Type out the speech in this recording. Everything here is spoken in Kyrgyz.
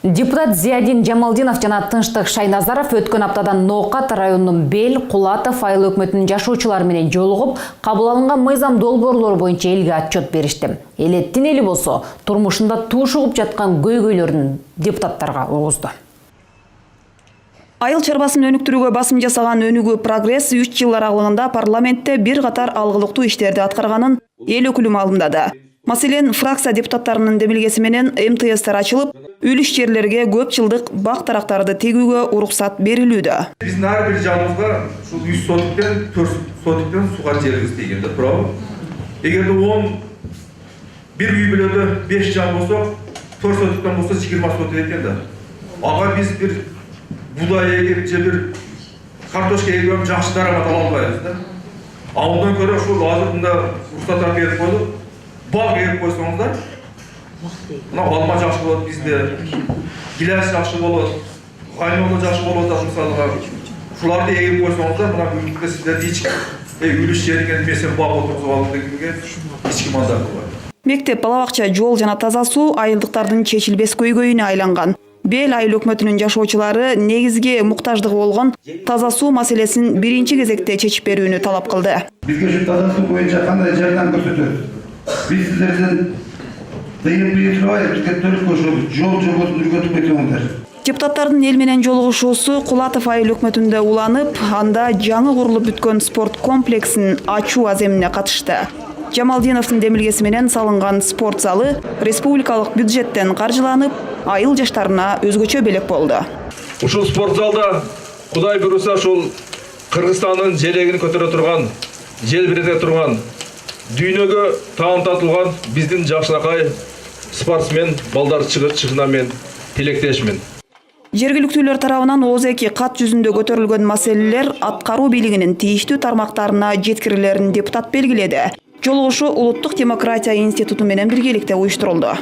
Депутат Зиядин Жамалдинов жана Тынчтык Шайназаров өткөн аптадан Ноокат районунун Бел, Кулатов айыл өкмөтүнүн жашоочулары менен жолугуп, кабыл алынган мыйзам долбоорлору боюнча элге отчет беришти. Элеттин эли болсо турмушунда туушугуп жаткан көйгөйлөрүн депутаттарга ургузду. Айыл чарбасын өнүктүрүүгө басым жасаган өнүгүү прогресс 3 жыл аралыгында парламентте бир катар алгылыктуу иштерди аткарганын эл өкүлү маалымдады. Маселен, фракция депутаттарынын демилгеси менен МТСтер ачылып, үлүш жерлерге көп жылдык бак тарактарды тегүүгө уруксат берилүүдө. Биздин ар бир жаныбызга ушул 100 сотиктен 4 сотиктен суга жерибиз дегенде туурабы? Эгерде 10 бир үй бүлөдө 5 жан болсо, 4 сотиктен болсо 20 сотик экен да. Ага биз бир будай эгип же бир картошка эгип жакшы дарамат ала албайбыз да. Андан көрө ушул азыр мында уруксат берип коюп, баг эгип койсоңуздар, мына алма жакшы болот бизде, гилас жакшы болот, кайноло жакшы болот мисалга. Ушуларды эгип койсоңуздар, мына бүгүнкү сиздерди эч үлүш жериңе месел баг отургузуп алып дегенге эч ким анда кылбайт. Мектеп, балабакча, жол жана таза суу айылдыктардын чечилбес көйгөйүнө айланган. Бел айыл өкмөтүнүн жашоочулары негизги муктаждыгы болгон таза суу маселесин биринчи кезекте чечип берүүнү талап кылды. Бизге ушу таза суу боюнча кандай жардам көрсөтөт? Биз сиздерден тыйын турбай, бизге төлөп ошол жол жобосун жүргүзүп кетиңиздер. Депутаттардын эл менен жолугушуусу Кулатов айыл өкмөтүндө уланып, анда жаңы курулуп бүткөн спорт комплексин ачуу аземине катышты. Жамалдиновдун демилгеси менен салынган спорт залы республикалык бюджеттен каржыланып, айыл жаштарына өзгөчө белек болду. Ушул спорт залда Кудай буйруса ошол Кыргызстандын желегин көтөрө турган, желбирете турган, дүйнөгө таамтатылган биздин жакшынакай спортсмен балдар чыгына мен тилектешмин. Жергиликтүүлөр тарабынан ооз-эки кат жүзүндө көтөрүлгөн маселелер аткаруу бийлигинин тийиштүү тармактарына жеткирилерин депутат белгиледи. Жолугушуу Улуттук демократия институту менен биргеликте уюштурулду.